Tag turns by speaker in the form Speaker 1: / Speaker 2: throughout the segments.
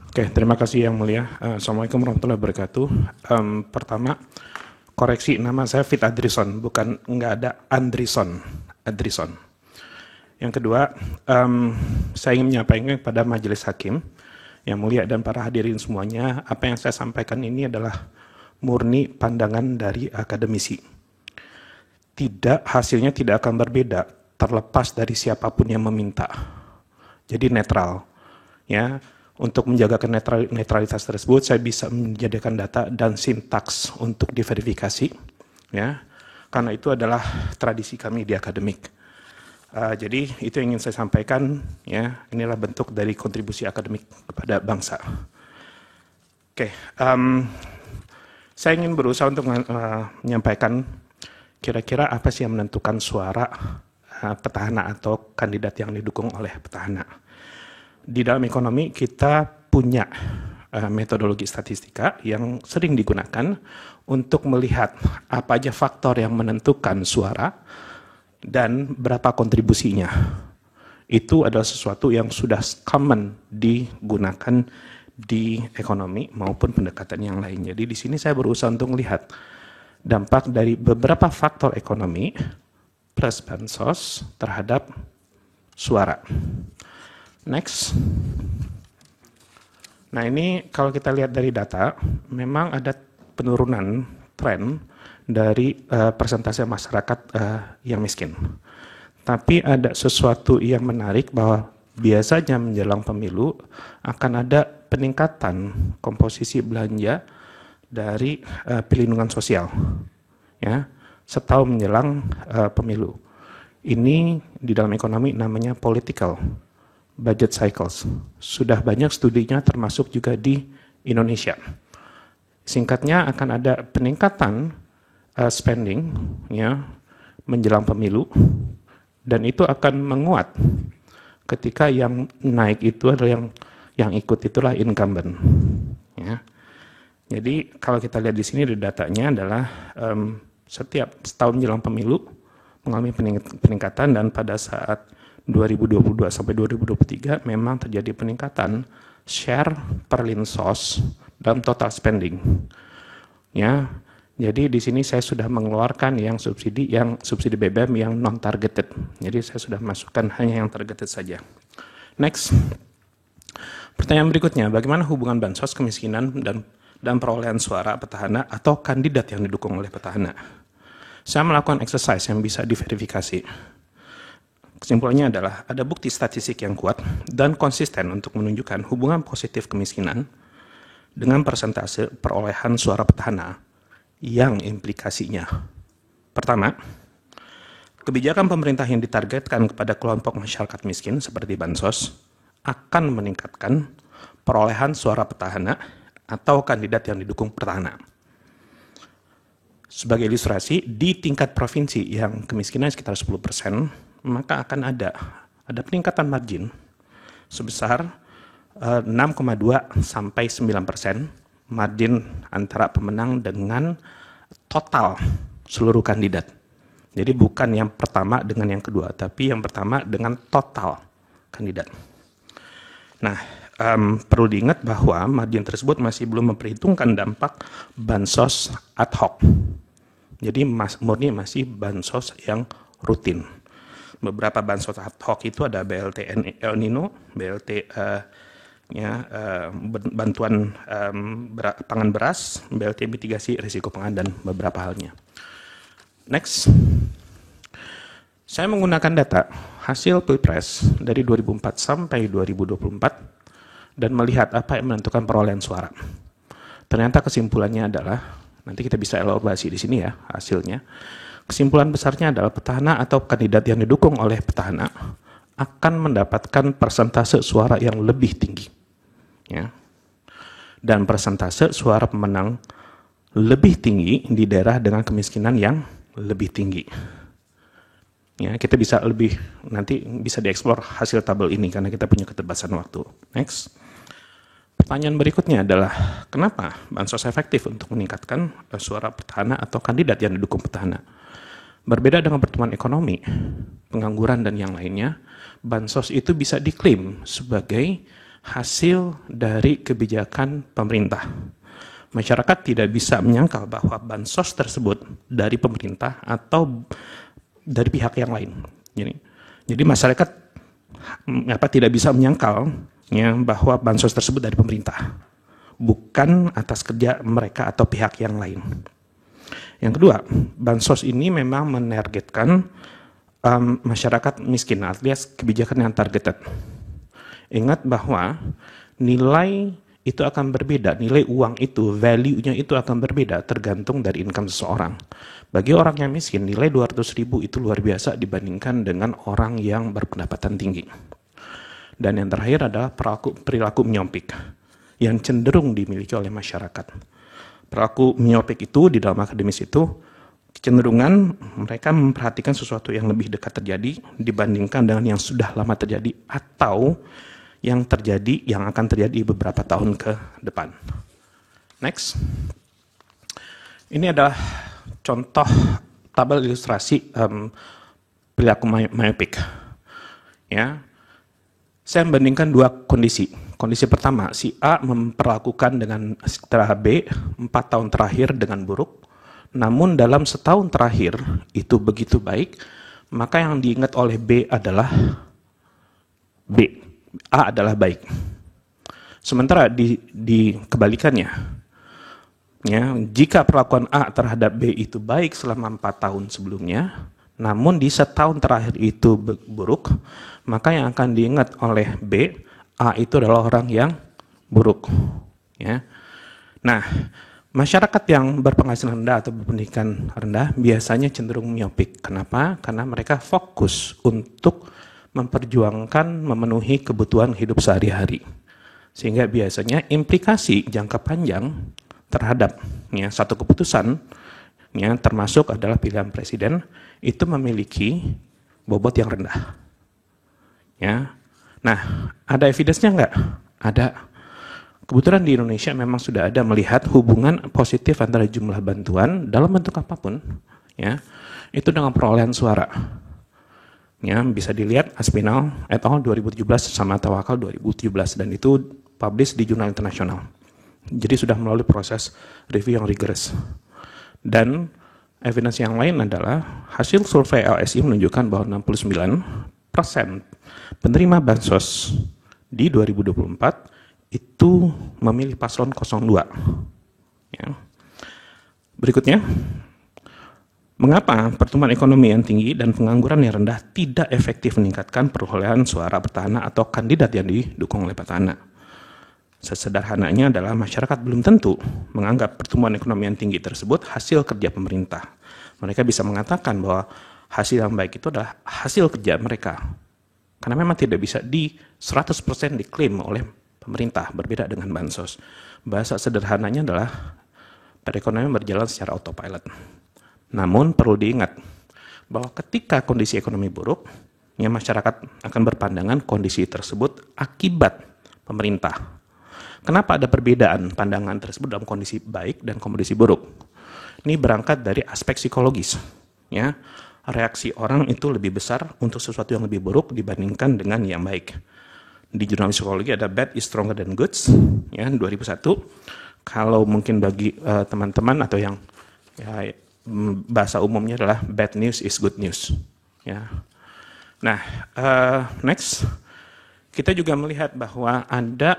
Speaker 1: Oke, terima kasih Yang Mulia. Assalamualaikum warahmatullahi wabarakatuh. Pertama, koreksi nama saya Fit Adrison, bukan nggak ada Andrison. Adrison. Yang kedua, saya ingin menyampaikan kepada Majelis Hakim, Yang Mulia dan para hadirin semuanya, apa yang saya sampaikan ini adalah murni pandangan dari akademisi. Hasilnya tidak akan berbeda, terlepas dari siapapun yang meminta. Jadi netral. Ya, untuk menjaga netralitas tersebut, saya bisa menjadikan data dan sintaks untuk diverifikasi, ya, karena itu adalah tradisi kami di akademik. Jadi itu yang ingin saya sampaikan, ya, inilah bentuk dari kontribusi akademik kepada bangsa. Oke, saya ingin berusaha untuk menyampaikan kira-kira apa sih yang menentukan suara petahana atau kandidat yang didukung oleh petahana. Di dalam ekonomi kita punya metodologi statistika yang sering digunakan untuk melihat apa aja faktor yang menentukan suara dan berapa kontribusinya. Itu adalah sesuatu yang sudah common digunakan di ekonomi maupun pendekatan yang lain. Jadi di sini saya berusaha untuk melihat dampak dari beberapa faktor ekonomi plus bansos terhadap suara. Next. Nah ini kalau kita lihat dari data, memang ada penurunan tren dari persentase masyarakat yang miskin. Tapi ada sesuatu yang menarik bahwa biasanya menjelang pemilu akan ada peningkatan komposisi belanja dari perlindungan sosial, ya, setahun menjelang pemilu. Ini di dalam ekonomi namanya political budget cycles. Sudah banyak studinya termasuk juga di Indonesia. Singkatnya akan ada peningkatan spending, ya, menjelang pemilu, dan itu akan menguat ketika yang naik itu adalah yang ikut itulah incumbent, ya. Jadi kalau kita lihat di sini di datanya adalah setiap setahun menjelang pemilu mengalami peningkatan, dan pada saat 2022 sampai 2023 memang terjadi peningkatan share perlinsos dalam total spending. Ya, jadi di sini saya sudah mengeluarkan yang subsidi BBM yang non targeted. Jadi saya sudah masukkan hanya yang targeted saja. Next. Pertanyaan berikutnya, bagaimana hubungan bansos, kemiskinan dan perolehan suara petahana atau kandidat yang didukung oleh petahana? Saya melakukan exercise yang bisa diverifikasi. Kesimpulannya adalah ada bukti statistik yang kuat dan konsisten untuk menunjukkan hubungan positif kemiskinan dengan persentase perolehan suara petahana yang implikasinya. Pertama, kebijakan pemerintah yang ditargetkan kepada kelompok masyarakat miskin seperti bansos akan meningkatkan perolehan suara petahana atau kandidat yang didukung petahana. Sebagai ilustrasi, di tingkat provinsi yang kemiskinan sekitar 10%, maka akan ada peningkatan margin sebesar 6,2 sampai 9% margin antara pemenang dengan total seluruh kandidat. Jadi bukan yang pertama dengan yang kedua, tapi yang pertama dengan total kandidat. Nah, perlu diingat bahwa margin tersebut masih belum memperhitungkan dampak bansos ad hoc. Jadi murni masih bansos yang rutin. Beberapa bansos ad hoc itu ada BLT El Nino, BLT bantuan pangan beras, BLT mitigasi risiko pangan, dan beberapa halnya. Next. Saya menggunakan data hasil Pilpres dari 2004 sampai 2024 dan melihat apa yang menentukan perolehan suara. Ternyata kesimpulannya adalah, nanti kita bisa elaborasi di sini ya hasilnya. Kesimpulan besarnya adalah petahana atau kandidat yang didukung oleh petahana akan mendapatkan persentase suara yang lebih tinggi, ya, dan persentase suara pemenang lebih tinggi di daerah dengan kemiskinan yang lebih tinggi. Ya, kita bisa nanti bisa dieksplor hasil tabel ini karena kita punya keterbatasan waktu. Next. Pertanyaan berikutnya adalah, kenapa bansos efektif untuk meningkatkan suara petahana atau kandidat yang didukung petahana? Berbeda dengan pertumbuhan ekonomi, pengangguran, dan yang lainnya, bansos itu bisa diklaim sebagai hasil dari kebijakan pemerintah. Masyarakat tidak bisa menyangkal bahwa bansos tersebut dari pemerintah atau dari pihak yang lain. Jadi masyarakat tidak bisa menyangkal bahwa bansos tersebut dari pemerintah, bukan atas kerja mereka atau pihak yang lain. Yang kedua, bansos ini memang menargetkan masyarakat miskin, alias kebijakan yang targeted. Ingat bahwa nilai itu akan berbeda, nilai uang itu, value-nya itu akan berbeda tergantung dari income seseorang. Bagi orang yang miskin, nilai 200.000 itu luar biasa dibandingkan dengan orang yang berpendapatan tinggi. Dan yang terakhir adalah perilaku miopik yang cenderung dimiliki oleh masyarakat. Perilaku miopik itu di dalam akademis itu kecenderungan mereka memperhatikan sesuatu yang lebih dekat terjadi dibandingkan dengan yang sudah lama terjadi atau yang akan terjadi beberapa tahun ke depan. Next. Ini adalah contoh tabel ilustrasi perilaku miopik. Ya. Saya membandingkan dua kondisi. Kondisi pertama, si A memperlakukan dengan setelah B 4 tahun terakhir dengan buruk, namun dalam setahun terakhir itu begitu baik, maka yang diingat oleh B adalah B. A adalah baik. Sementara di kebalikannya, ya, jika perlakuan A terhadap B itu baik selama 4 tahun sebelumnya, namun di setahun terakhir itu buruk, maka yang akan diingat oleh B, A itu adalah orang yang buruk. Ya. Nah, masyarakat yang berpenghasilan rendah atau berpendidikan rendah biasanya cenderung miopik. Kenapa? Karena mereka fokus untuk memperjuangkan memenuhi kebutuhan hidup sehari-hari. Sehingga biasanya implikasi jangka panjang terhadap satu keputusan termasuk adalah pilihan presiden itu memiliki bobot yang rendah. Ya. Nah, ada evidence-nya enggak? Ada. Kebetulan di Indonesia memang sudah ada melihat hubungan positif antara jumlah bantuan dalam bentuk apapun, ya, itu dengan perolehan suara. Ya, bisa dilihat Aspinall et al. 2017 sama Tawakal 2017 dan itu publish di jurnal internasional. Jadi sudah melalui proses review yang rigorous. Dan evidence yang lain adalah hasil survei LSI menunjukkan bahwa 69% penerima bansos di 2024 itu memilih paslon 02. Ya. Berikutnya, mengapa pertumbuhan ekonomi yang tinggi dan pengangguran yang rendah tidak efektif meningkatkan perolehan suara petahana atau kandidat yang didukung oleh petahana? Sesederhananya adalah masyarakat belum tentu menganggap pertumbuhan ekonomi yang tinggi tersebut hasil kerja pemerintah. Mereka bisa mengatakan bahwa hasil yang baik itu adalah hasil kerja mereka. Karena memang tidak bisa 100% diklaim oleh pemerintah, berbeda dengan bansos. Bahasa sederhananya adalah perekonomian berjalan secara autopilot. Namun perlu diingat bahwa ketika kondisi ekonomi buruk, masyarakat akan berpandangan kondisi tersebut akibat pemerintah. Kenapa ada perbedaan pandangan tersebut dalam kondisi baik dan kondisi buruk? Ini berangkat dari aspek psikologis. Ya, reaksi orang itu lebih besar untuk sesuatu yang lebih buruk dibandingkan dengan yang baik. Di jurnal psikologi ada bad is stronger than goods, ya, 2001. Kalau mungkin bagi teman-teman atau yang bahasa umumnya adalah bad news is good news. Ya. Nah, next, kita juga melihat bahwa ada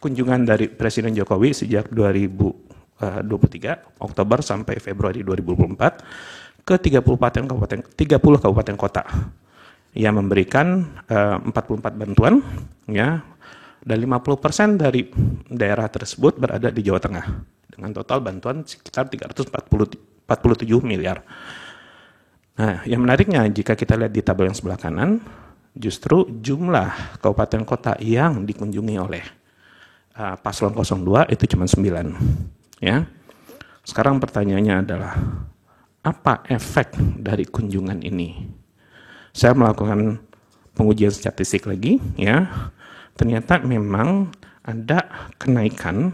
Speaker 1: kunjungan dari Presiden Jokowi sejak 2023 Oktober sampai Februari 2024 ke 30 kabupaten kota yang memberikan 44 bantuan, ya, dan 50% dari daerah tersebut berada di Jawa Tengah dengan total bantuan sekitar 347 miliar. Nah, yang menariknya jika kita lihat di tabel yang sebelah kanan, justru jumlah kabupaten kota yang dikunjungi oleh paslon 02 itu cuma 9. Ya. Sekarang pertanyaannya adalah, apa efek dari kunjungan ini? Saya melakukan pengujian statistik lagi, ya. Ternyata memang ada kenaikan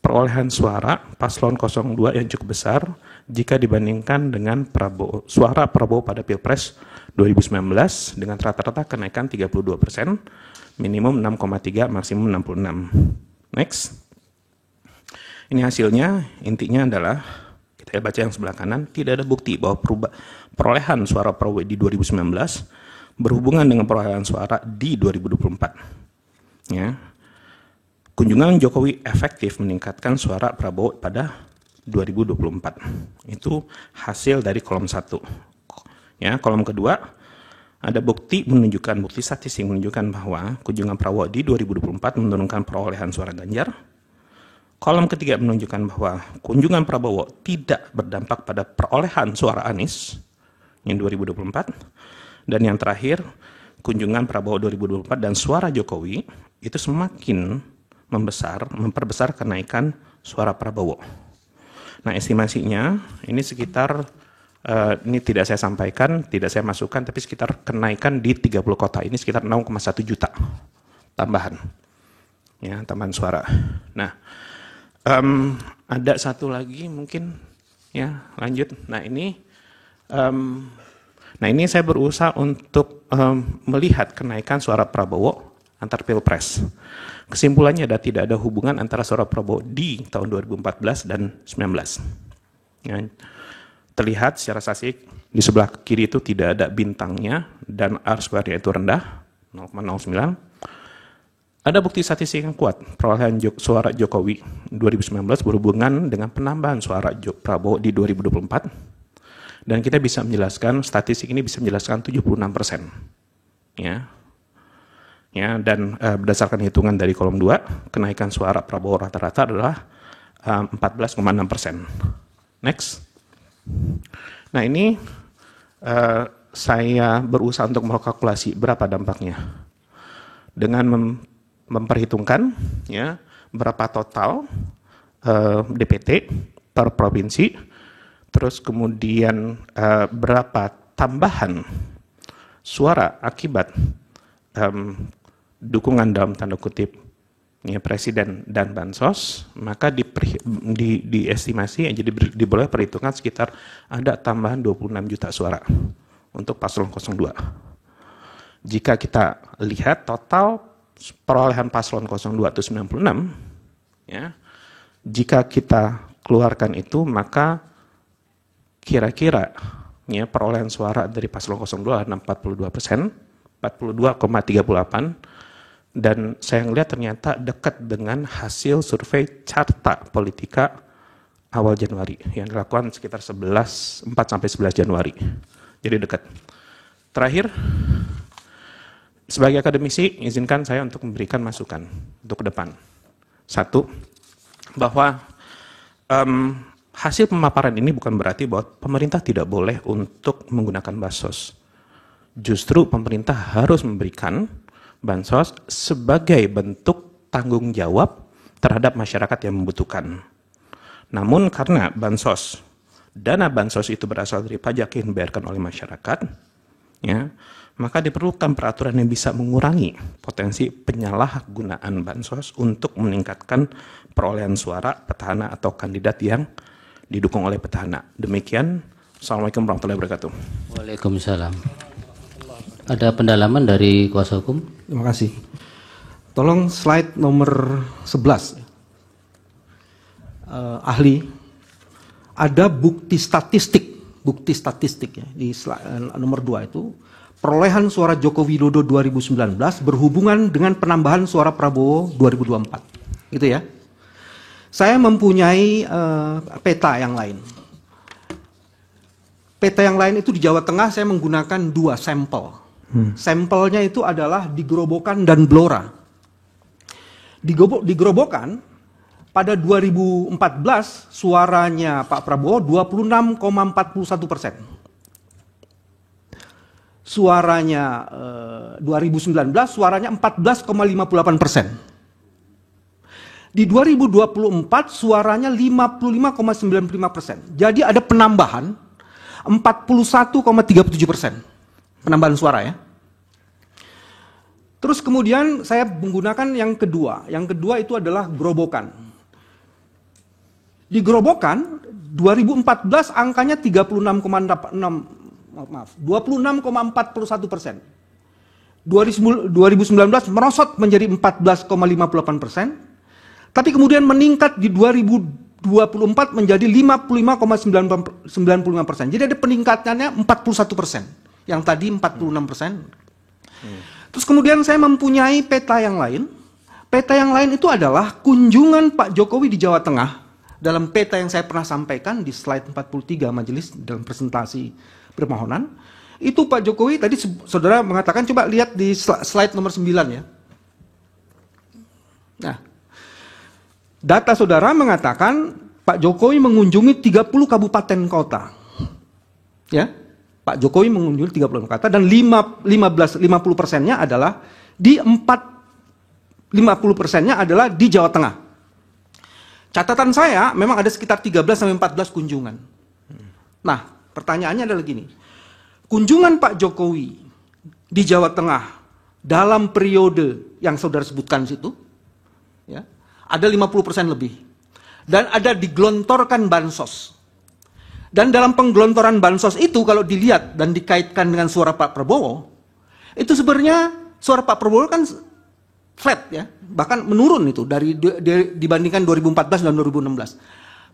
Speaker 1: perolehan suara paslon 02 yang cukup besar jika dibandingkan dengan suara Prabowo pada Pilpres 2019 dengan rata-rata kenaikan 32%, minimum 6,3, maksimum 66. Next. Ini hasilnya, intinya adalah, kita baca yang sebelah kanan, tidak ada bukti bahwa perolehan suara Prabowo di 2019 berhubungan dengan perolehan suara di 2024. Ya. Kunjungan Jokowi efektif meningkatkan suara Prabowo pada 2024. Itu hasil dari kolom 1. Ya, kolom kedua, ada bukti statistik menunjukkan bahwa kunjungan Prabowo di 2024 menurunkan perolehan suara Ganjar. Kolom ketiga menunjukkan bahwa kunjungan Prabowo tidak berdampak pada perolehan suara Anies yang 2024. Dan yang terakhir, kunjungan Prabowo 2024 dan suara Jokowi itu semakin memperbesar kenaikan suara Prabowo. Nah, estimasinya ini sekitar, ini tidak saya sampaikan, tidak saya masukkan, tapi sekitar kenaikan di 30 kota ini sekitar 6,1 juta tambahan, ya, tambahan suara. Nah, ada satu lagi mungkin, ya, lanjut. Nah ini saya berusaha untuk melihat kenaikan suara Prabowo antar pilpres. Kesimpulannya tidak ada hubungan antara suara Prabowo di tahun 2014 dan 2019. Ya, terlihat secara statistik di sebelah kiri itu tidak ada bintangnya dan R-square-nya itu rendah, 0,09. Ada bukti statistik yang kuat, perolehan suara Jokowi 2019 berhubungan dengan penambahan suara Prabowo di 2024. Dan kita bisa menjelaskan, statistik ini bisa menjelaskan 76%. Ya. Ya, dan berdasarkan hitungan dari kolom 2, kenaikan suara Prabowo rata-rata adalah 14,6%. Next. Nah, ini saya berusaha untuk mengkalkulasi berapa dampaknya. Dengan memperhitungkan, ya, berapa total DPT per provinsi, terus kemudian berapa tambahan suara akibat dukungan dalam tanda kutip, ya, presiden dan bansos, maka diestimasi, jadi diboleh perhitungan sekitar ada tambahan 26 juta suara untuk paslon 02. Jika kita lihat total perolehan paslon 02 itu 96, ya, jika kita keluarkan itu, maka kira-kira, ya, perolehan suara dari paslon 02 adalah 42%, 42,38%, dan saya melihat ternyata dekat dengan hasil survei Carta Politika awal Januari yang dilakukan sekitar 4-11 Januari. Jadi dekat. Terakhir, sebagai akademisi, izinkan saya untuk memberikan masukan untuk ke depan. Satu, bahwa hasil pemaparan ini bukan berarti bahwa pemerintah tidak boleh untuk menggunakan bansos. Justru pemerintah harus memberikan bansos sebagai bentuk tanggung jawab terhadap masyarakat yang membutuhkan. Namun karena dana bansos itu berasal dari pajak yang dibayarkan oleh masyarakat, ya, maka diperlukan peraturan yang bisa mengurangi potensi penyalahgunaan bansos untuk meningkatkan perolehan suara petahana atau kandidat yang didukung oleh petahana. Demikian. Assalamualaikum warahmatullahi wabarakatuh.
Speaker 2: Waalaikumsalam. Ada pendalaman dari kuasa hukum?
Speaker 3: Terima kasih. Tolong slide nomor 11. Ahli, ada bukti statistik ya, di slide nomor 2 itu, perolehan suara Joko Widodo 2019 berhubungan dengan penambahan suara Prabowo 2024. Gitu ya. Saya mempunyai peta yang lain. Peta yang lain itu di Jawa Tengah saya menggunakan 2 sampel. Sampelnya itu adalah di Gerobokan dan Blora. Di Gerobokan pada 2014 suaranya Pak Prabowo 26,41%. Suaranya 2019 suaranya 14,58%. Di 2024 suaranya 55,95%. Jadi ada penambahan 41,37%. Penambahan suara ya. Terus kemudian saya menggunakan yang kedua. Yang kedua itu adalah Gerobokan. Di Gerobokan 2014 angkanya 36,6 maaf, 26,41%. 2019 merosot menjadi 14,58%, tapi kemudian meningkat di 2024 menjadi 55,95%. Jadi ada peningkatannya 41%, yang tadi 46%. Terus kemudian saya mempunyai peta yang lain. Peta yang lain itu adalah kunjungan Pak Jokowi di Jawa Tengah dalam peta yang saya pernah sampaikan di slide 43 majelis dalam presentasi permohonan. Itu Pak Jokowi tadi saudara mengatakan, coba lihat di slide nomor 9 ya. Nah, data saudara mengatakan Pak Jokowi mengunjungi 30 kabupaten kota. Ya, Pak Jokowi mengunjungi 30 kota dan 50%-nya adalah di 50%-nya adalah di Jawa Tengah. Catatan saya memang ada sekitar 13-14 kunjungan. Nah, pertanyaannya adalah gini. Kunjungan Pak Jokowi di Jawa Tengah dalam periode yang saudara sebutkan situ, ya, ada 50% lebih. Dan ada digelontorkan bansos. Dan dalam penggelontoran bansos itu kalau dilihat dan dikaitkan dengan suara Pak Prabowo, itu sebenarnya suara Pak Prabowo kan flat ya, bahkan menurun itu dibandingkan 2014 dan 2016.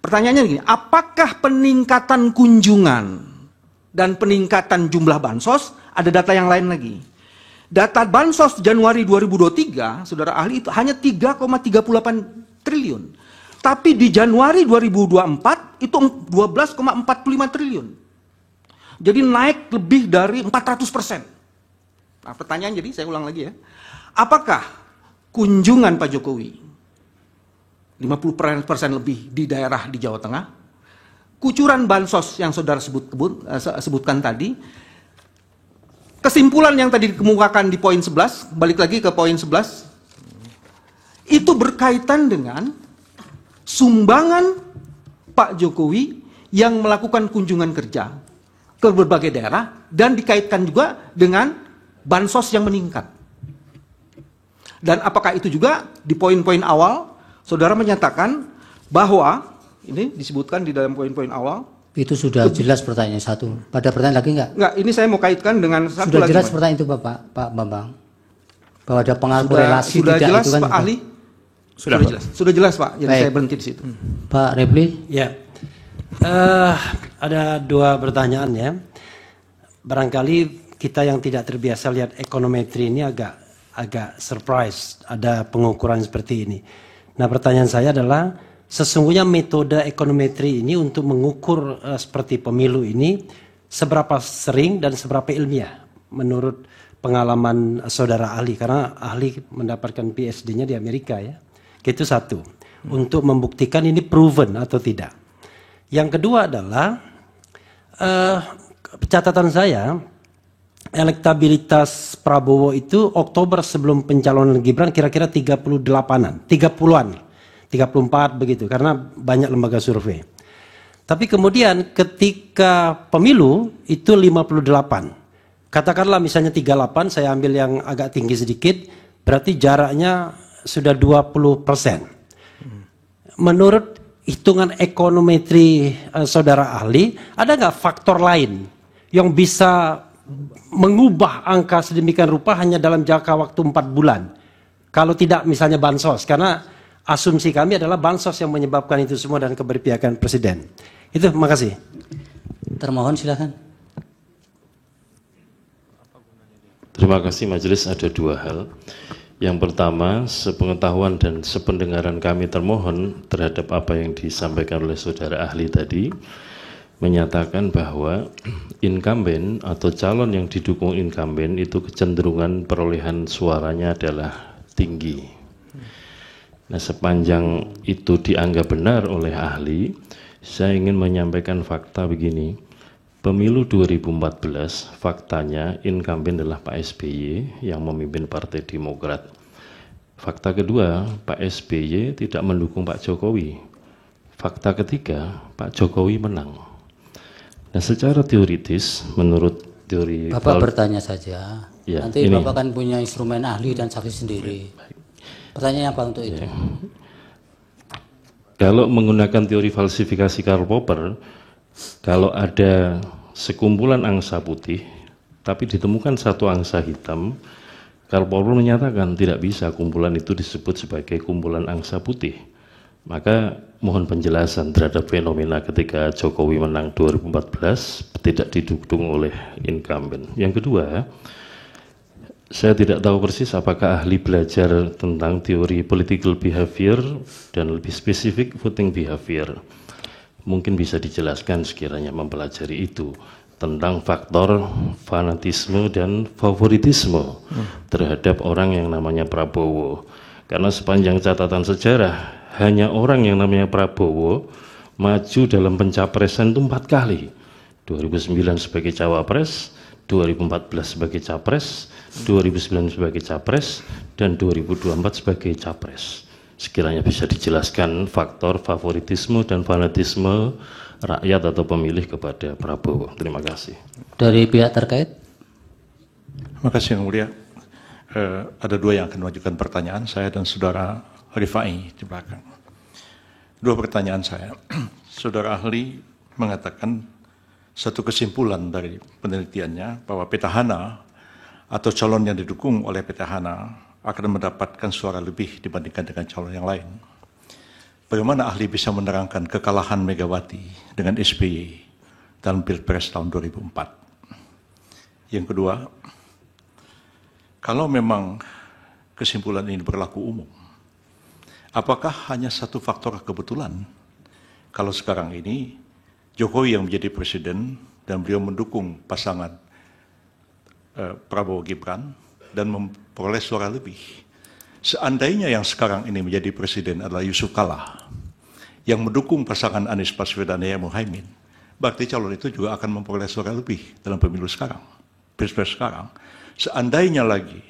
Speaker 3: Pertanyaannya gini, apakah peningkatan kunjungan dan peningkatan jumlah bansos, ada data yang lain lagi. Data bansos Januari 2023, saudara ahli, itu hanya 3,38 triliun. Tapi di Januari 2024 itu 12,45 triliun. Jadi naik lebih dari 400%. Nah, pertanyaan jadi, saya ulang lagi ya. Apakah kunjungan Pak Jokowi 50% lebih di daerah di Jawa Tengah, kucuran bansos yang saudara sebutkan tadi, kesimpulan yang tadi dikemukakan di poin 11, balik lagi ke poin 11, itu berkaitan dengan sumbangan Pak Jokowi yang melakukan kunjungan kerja ke berbagai daerah dan dikaitkan juga dengan bansos yang meningkat. Dan apakah itu juga di poin-poin awal, saudara menyatakan bahwa ini disebutkan di dalam poin-poin awal.
Speaker 2: Itu sudah jelas pertanyaan satu. Pada pertanyaan lagi enggak?
Speaker 3: Enggak, ini saya mau kaitkan dengan satu
Speaker 2: sudah
Speaker 3: lagi.
Speaker 2: Sudah jelas pertanyaan itu Pak Bambang. Bahwa ada pengaruh relasi
Speaker 3: sudah
Speaker 2: tidak
Speaker 3: jelas,
Speaker 2: itu kan.
Speaker 3: Pak Ahli? Sudah jelas. Sudah jelas Pak, jadi saya berhenti di situ.
Speaker 2: Pak Repli?
Speaker 4: Ya. Ada dua pertanyaan ya. Barangkali kita yang tidak terbiasa lihat ekonometri ini agak surprise ada pengukuran seperti ini. Nah, pertanyaan saya adalah, sesungguhnya metode ekonometri ini untuk mengukur seperti pemilu ini seberapa sering dan seberapa ilmiah menurut pengalaman saudara ahli, karena ahli mendapatkan PhD-nya di Amerika ya. Itu satu, untuk membuktikan ini proven atau tidak. Yang kedua adalah catatan saya, elektabilitas Prabowo itu Oktober sebelum pencalonan Gibran kira-kira 30-an, 34 begitu, karena banyak lembaga survei. Tapi kemudian ketika pemilu itu 58. Katakanlah misalnya 38, saya ambil yang agak tinggi sedikit, berarti jaraknya sudah 20%. Menurut hitungan ekonometri saudara ahli, ada nggak faktor lain yang bisa mengubah angka sedemikian rupa hanya dalam jangka waktu 4 bulan? Kalau tidak misalnya bansos, karena asumsi kami adalah bansos yang menyebabkan itu semua dan keberpihakan presiden. Itu, makasih.
Speaker 2: Termohon silakan.
Speaker 5: Terima kasih majelis. Ada dua hal. Yang pertama, sepengetahuan dan sependengaran kami termohon terhadap apa yang disampaikan oleh saudara ahli tadi, menyatakan bahwa incumbent atau calon yang didukung incumbent itu kecenderungan perolehan suaranya adalah tinggi. Nah, sepanjang itu dianggap benar oleh ahli, saya ingin menyampaikan fakta begini. Pemilu 2014, faktanya incumbent adalah Pak SBY yang memimpin Partai Demokrat. Fakta kedua, Pak SBY tidak mendukung Pak Jokowi. Fakta ketiga, Pak Jokowi menang. Nah, secara teoritis, menurut teori...
Speaker 2: Bapak bertanya saja,
Speaker 5: ya,
Speaker 2: nanti ini. Bapak kan punya instrumen ahli dan saksi sendiri. Pertanyaan apa untuk itu?
Speaker 5: Kalau menggunakan teori falsifikasi Karl Popper, kalau ada sekumpulan angsa putih, tapi ditemukan satu angsa hitam, Karl-Popper menyatakan tidak bisa kumpulan itu disebut sebagai kumpulan angsa putih. Maka mohon penjelasan terhadap fenomena ketika Jokowi menang 2014 tidak didukung oleh incumbent. Yang kedua, saya tidak tahu persis apakah ahli belajar tentang teori political behavior dan lebih spesifik voting behavior. Mungkin bisa dijelaskan sekiranya mempelajari itu tentang faktor fanatisme dan favoritisme terhadap orang yang namanya Prabowo. Karena sepanjang catatan sejarah, hanya orang yang namanya Prabowo maju dalam pencapresan itu 4 kali. 2009 sebagai cawapres, 2014 sebagai capres, 2009 sebagai capres, dan 2024 sebagai capres. Sekiranya bisa dijelaskan faktor favoritisme dan fanatisme rakyat atau pemilih kepada Prabowo. Terima kasih.
Speaker 2: Dari pihak terkait.
Speaker 6: Terima kasih Yang Mulia. Ada dua yang akan mengajukan pertanyaan, saya dan Saudara Rifai di belakang. Dua pertanyaan saya. Saudara ahli mengatakan satu kesimpulan dari penelitiannya bahwa petahana atau calon yang didukung oleh petahana akan mendapatkan suara lebih dibandingkan dengan calon yang lain. Bagaimana ahli bisa menerangkan kekalahan Megawati dengan SBY dalam Pilpres tahun 2004? Yang kedua, kalau memang kesimpulan ini berlaku umum, apakah hanya satu faktor kebetulan kalau sekarang ini Jokowi yang menjadi presiden dan beliau mendukung pasangan Prabowo Gibran dan memperoleh suara lebih? Seandainya yang sekarang ini menjadi presiden adalah Yusuf Kalla yang mendukung pasangan Anies Baswedan dan Muhaimin, berarti calon itu juga akan memperoleh suara lebih dalam pemilu sekarang, pilpres sekarang. Seandainya lagi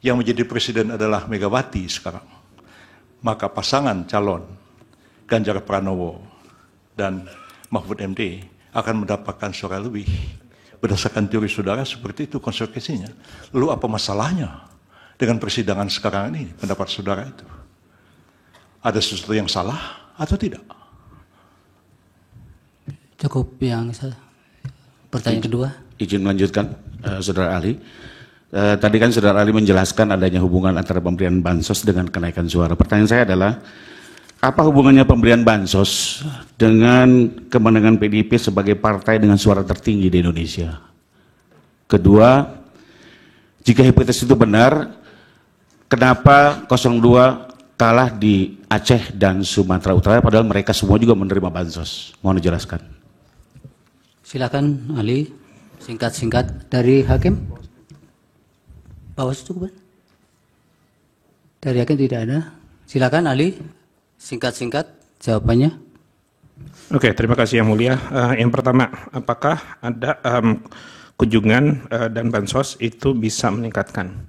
Speaker 6: yang menjadi presiden adalah Megawati sekarang, maka pasangan calon Ganjar Pranowo dan Mahfud MD akan mendapatkan suara lebih. Berdasarkan teori saudara seperti itu konsekuensinya. Lalu apa masalahnya dengan persidangan sekarang ini, pendapat saudara itu? Ada sesuatu yang salah atau tidak?
Speaker 2: Cukup yang salah. Pertanyaan kedua.
Speaker 7: Izin melanjutkan, Saudara ahli. Tadi kan Saudara ahli menjelaskan adanya hubungan antara pemberian bansos dengan kenaikan suara. Pertanyaan saya adalah, apa hubungannya pemberian bansos dengan kemenangan PDIP sebagai partai dengan suara tertinggi di Indonesia? Kedua, jika hipotesis itu benar, kenapa 02 kalah di Aceh dan Sumatera Utara padahal mereka semua juga menerima bansos? Mohon dijelaskan.
Speaker 2: Silakan ahli, singkat-singkat dari hakim. Bawaslu cukup. Dari hakim tidak ada. Silakan ahli, singkat-singkat jawabannya.
Speaker 1: Oke, terima kasih Yang Mulia. Yang pertama, apakah ada kunjungan dan bansos itu bisa meningkatkan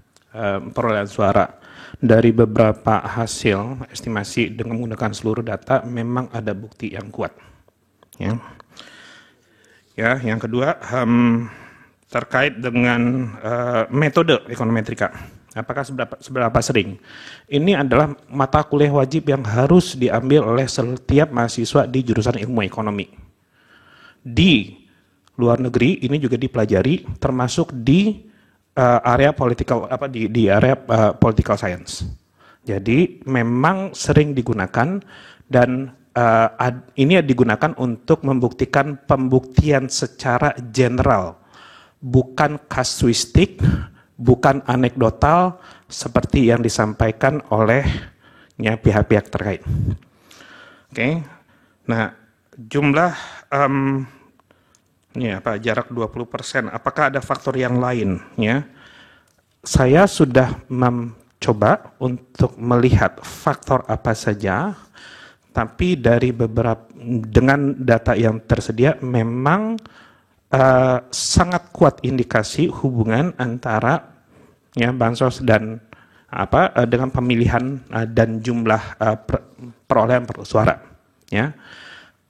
Speaker 1: perolehan suara? Dari beberapa hasil estimasi dengan menggunakan seluruh data, memang ada bukti yang kuat. Ya, yang kedua, terkait dengan metode ekonometrika. Apakah seberapa sering? Ini adalah mata kuliah wajib yang harus diambil oleh setiap mahasiswa di jurusan ilmu ekonomi. Di luar negeri ini juga dipelajari, termasuk di area political political science. Jadi memang sering digunakan dan ini digunakan untuk membuktikan pembuktian secara general, bukan kasuistik, bukan anekdotal seperti yang disampaikan oleh pihak-pihak terkait. Oke. Nah, jumlah jarak 20%, apakah ada faktor yang lain? Saya sudah mencoba untuk melihat faktor apa saja, tapi dari dengan data yang tersedia memang sangat kuat indikasi hubungan antara bansos dan dengan pemilihan dan jumlah perolehan suara.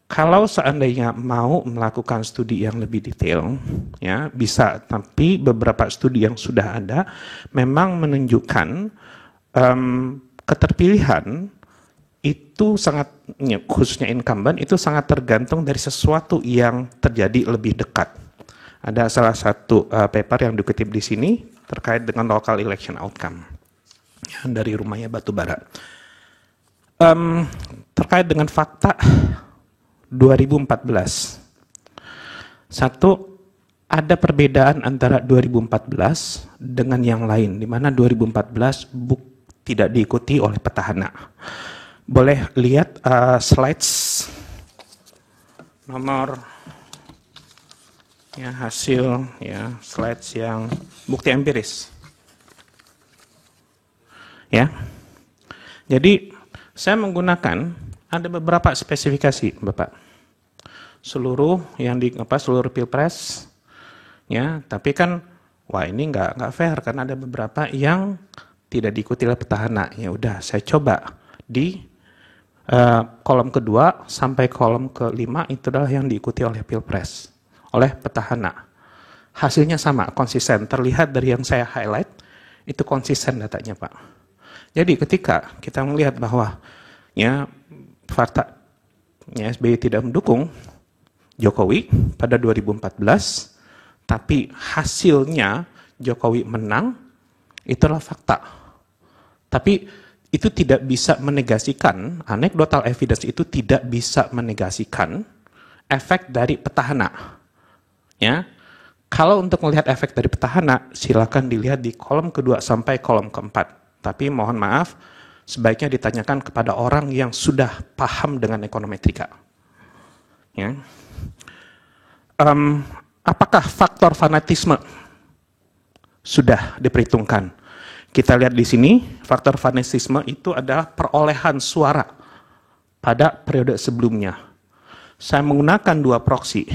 Speaker 1: Kalau seandainya mau melakukan studi yang lebih detail, bisa. Tapi beberapa studi yang sudah ada memang menunjukkan keterpilihan itu sangat, khususnya incumbent, itu sangat tergantung dari sesuatu yang terjadi lebih dekat. Ada salah satu paper yang dikutip di sini terkait dengan local election outcome dari rumahnya Batubara. Terkait dengan fakta 2014. Satu, ada perbedaan antara 2014 dengan yang lain, di mana 2014 tidak diikuti oleh petahana. Boleh lihat slides nomor ya, hasil ya, slides yang bukti empiris. Ya. Jadi saya menggunakan ada beberapa spesifikasi, Bapak. Seluruh seluruh pilpres ya, tapi kan wah ini nggak fair karena ada beberapa yang tidak diikuti oleh petahana. Ya udah, saya coba di kolom kedua sampai kolom kelima itu adalah yang diikuti oleh pilpres, oleh petahana. Hasilnya sama, konsisten. Terlihat dari yang saya highlight, itu konsisten datanya, Pak. Jadi ketika kita melihat bahwa ya fakta ya, SBY tidak mendukung Jokowi pada 2014, tapi hasilnya Jokowi menang, itulah fakta. Tapi itu tidak bisa menegasikan, anecdotal evidence itu tidak bisa menegasikan efek dari petahana. Ya, kalau untuk melihat efek dari petahana, silakan dilihat di kolom kedua sampai kolom keempat. Tapi mohon maaf, sebaiknya ditanyakan kepada orang yang sudah paham dengan ekonometrika. Ya. Apakah faktor fanatisme sudah diperhitungkan? Kita lihat di sini, faktor fanatisme itu adalah perolehan suara pada periode sebelumnya. Saya menggunakan 2 proxy.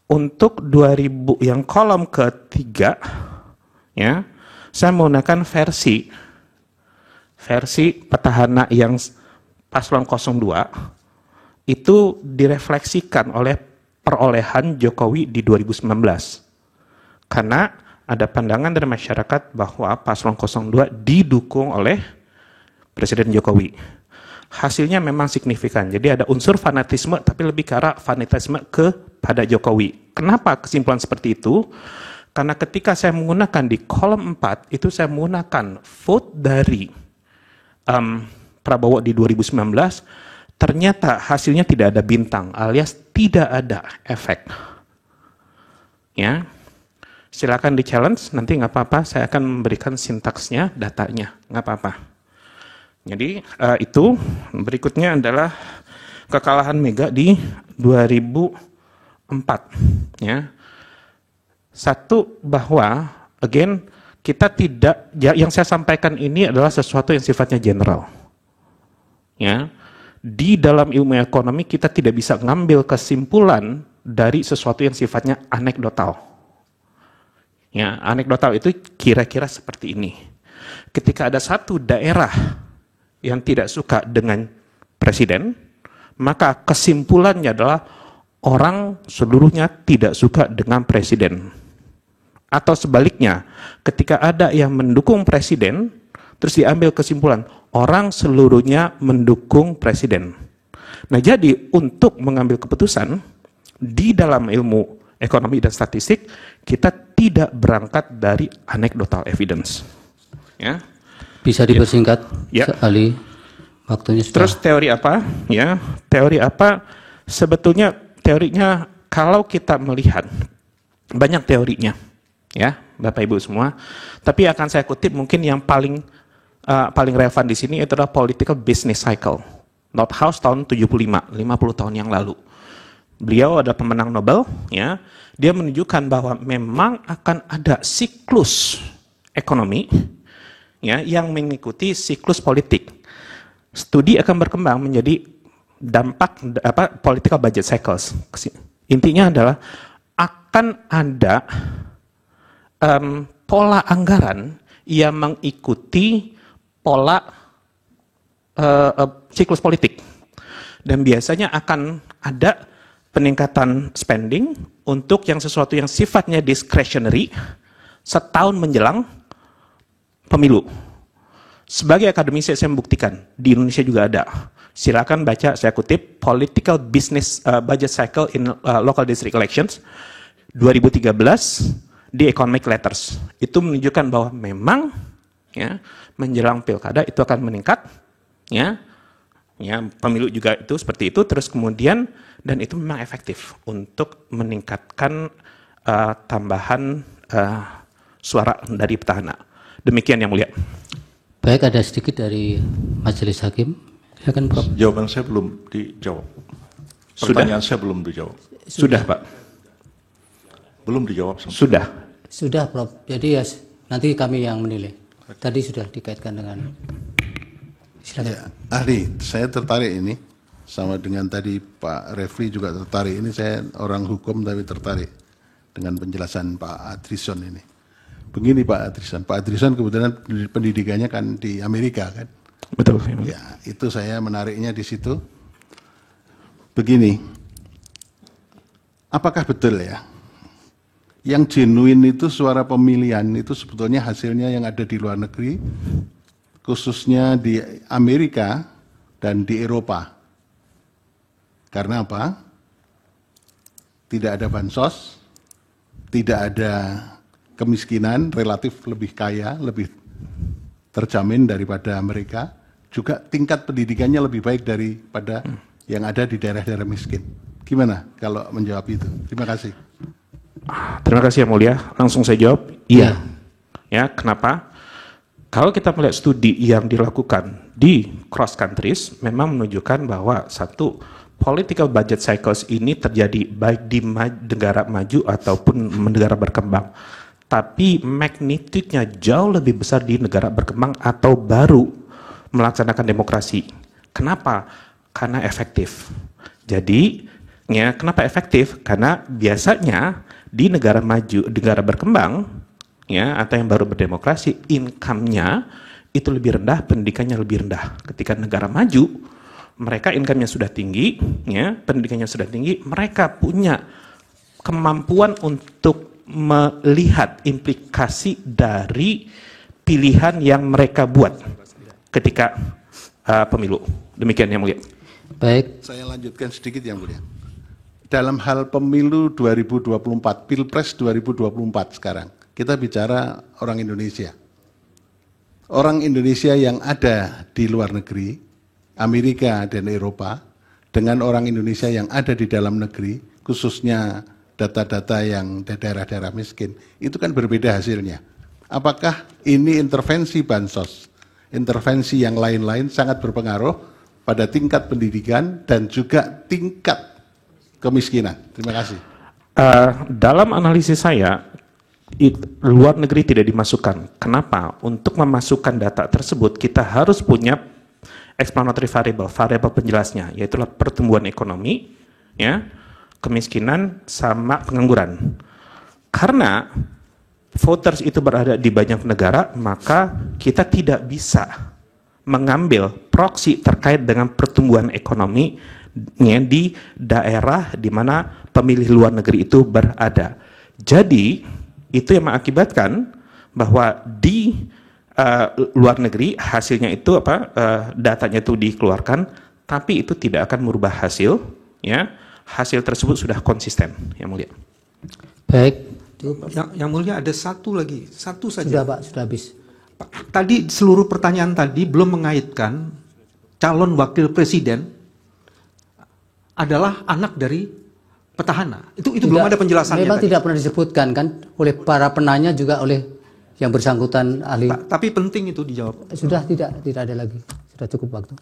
Speaker 1: Untuk 2000 yang kolom ketiga, ya, saya menggunakan versi petahana yang paslon 02 itu direfleksikan oleh perolehan Jokowi di 2019. Karena ada pandangan dari masyarakat bahwa paslon 02 didukung oleh Presiden Jokowi. Hasilnya memang signifikan. Jadi ada unsur fanatisme, tapi lebih ke arah fanatisme kepada Jokowi. Kenapa kesimpulan seperti itu? Karena ketika saya menggunakan di kolom 4, itu saya menggunakan vote dari Prabowo di 2019, ternyata hasilnya tidak ada bintang, alias tidak ada efek. Ya. Silakan di-challenge, nanti nggak apa-apa, saya akan memberikan sintaksnya, datanya, nggak apa-apa. Jadi itu, berikutnya adalah kekalahan Mega di 2004. Ya. Satu, bahwa, again, kita tidak, yang saya sampaikan ini adalah sesuatu yang sifatnya general. Ya. Di dalam ilmu ekonomi, kita tidak bisa ngambil kesimpulan dari sesuatu yang sifatnya anekdotal. Ya, anekdotal itu kira-kira seperti ini. Ketika ada satu daerah yang tidak suka dengan presiden, maka kesimpulannya adalah orang seluruhnya tidak suka dengan presiden. Atau sebaliknya, ketika ada yang mendukung presiden, terus diambil kesimpulan, orang seluruhnya mendukung presiden. Nah, jadi untuk mengambil keputusan, di dalam ilmu ekonomi dan statistik, kita tidak berangkat dari anecdotal evidence. Ya.
Speaker 2: Bisa dipersingkat,
Speaker 1: Ya.
Speaker 2: Ali. Waktunya sudah.
Speaker 1: Terus teori apa? Ya, teori apa? Sebetulnya teorinya kalau kita melihat banyak teorinya, ya, Bapak Ibu semua. Tapi akan saya kutip mungkin yang paling relevan di sini adalah political business cycle. Nordhaus tahun 75, 50 tahun yang lalu. Beliau adalah pemenang Nobel, ya. Dia menunjukkan bahwa memang akan ada siklus ekonomi, ya, yang mengikuti siklus politik. Studi akan berkembang menjadi dampak political budget cycles. Intinya adalah akan ada pola anggaran yang mengikuti pola siklus politik, dan biasanya akan ada peningkatan spending untuk yang sesuatu yang sifatnya discretionary setahun menjelang pemilu. Sebagai akademisi saya membuktikan, di Indonesia juga ada. Silakan baca, saya kutip, Political Business Budget Cycle in Local District Elections. 2013 di Economic Letters. Itu menunjukkan bahwa memang ya menjelang pilkada itu akan meningkat, ya pemilu juga itu seperti itu, terus kemudian dan itu memang efektif untuk meningkatkan tambahan suara dari petahana. Demikian yang mulia.
Speaker 2: Baik, ada sedikit dari Majelis Hakim. Silakan, Prof.
Speaker 6: Jawaban saya belum dijawab. Pertanyaan saya belum dijawab.
Speaker 1: Sudah, Pak.
Speaker 6: Belum dijawab.
Speaker 1: Sudah.
Speaker 2: Sudah, Prof. Jadi ya nanti kami yang menilai. Tadi sudah dikaitkan dengan. Silakan.
Speaker 8: Ya, ahli, saya tertarik ini sama dengan tadi Pak Refli juga tertarik. Ini saya orang hukum tapi tertarik dengan penjelasan Pak Adrison ini. Begini Pak Adrison kebetulan pendidikannya kan di Amerika kan.
Speaker 1: Betul.
Speaker 8: Ya, itu saya menariknya di situ. Begini, apakah betul ya, yang genuine itu suara pemilihan itu sebetulnya hasilnya yang ada di luar negeri, khususnya di Amerika dan di Eropa. Karena apa? Tidak ada bansos, tidak ada kemiskinan, relatif lebih kaya, lebih terjamin daripada mereka, juga tingkat pendidikannya lebih baik daripada yang ada di daerah-daerah miskin. Gimana kalau menjawab itu? Terima kasih.
Speaker 1: Terima kasih yang mulia. Langsung saya jawab. Iya. Ya, kenapa? Kalau kita melihat studi yang dilakukan di cross countries, memang menunjukkan bahwa satu, political budget cycles ini terjadi baik di negara maju ataupun negara berkembang. Tapi magnitude-nya jauh lebih besar di negara berkembang atau baru melaksanakan demokrasi. Kenapa? Karena efektif. Jadi, ya, kenapa efektif? Karena biasanya di negara maju, negara berkembang, ya, atau yang baru berdemokrasi, income-nya itu lebih rendah, pendidikannya lebih rendah. Ketika negara maju, mereka income-nya sudah tinggi, ya, pendidikannya sudah tinggi, mereka punya kemampuan untuk melihat implikasi dari pilihan yang mereka buat ketika pemilu. Demikian yang mulia.
Speaker 2: Baik.
Speaker 8: Saya lanjutkan sedikit yang mulia. Dalam hal pemilu 2024, Pilpres 2024 sekarang, kita bicara orang Indonesia. Orang Indonesia yang ada di luar negeri, Amerika dan Eropa, dengan orang Indonesia yang ada di dalam negeri, khususnya data-data yang daerah-daerah miskin, itu kan berbeda hasilnya. Apakah ini intervensi bansos, intervensi yang lain-lain sangat berpengaruh pada tingkat pendidikan dan juga tingkat kemiskinan? Terima kasih.
Speaker 1: Dalam analisis saya, luar negeri tidak dimasukkan. Kenapa? Untuk memasukkan data tersebut, kita harus punya explanatory variable, variabel penjelasnya, yaitu pertumbuhan ekonomi, ya, kemiskinan, sama pengangguran. Karena voters itu berada di banyak negara, maka kita tidak bisa mengambil proksi terkait dengan pertumbuhan ekonomi di daerah di mana pemilih luar negeri itu berada. Jadi itu yang mengakibatkan bahwa di luar negeri hasilnya itu datanya itu dikeluarkan, tapi itu tidak akan merubah hasil, ya. Hasil tersebut sudah konsisten, yang mulia.
Speaker 2: Baik.
Speaker 3: Yang mulia ada satu lagi, satu saja.
Speaker 2: Sudah Pak, sudah habis.
Speaker 3: Tadi seluruh pertanyaan tadi belum mengaitkan calon wakil presiden adalah anak dari petahana. Itu belum ada penjelasannya.
Speaker 2: Memang
Speaker 3: tadi.
Speaker 2: tidak pernah disebutkan kan oleh para penanya, juga oleh yang bersangkutan ahli.
Speaker 3: Tapi penting itu dijawab.
Speaker 2: Sudah tidak ada lagi. Sudah cukup waktu.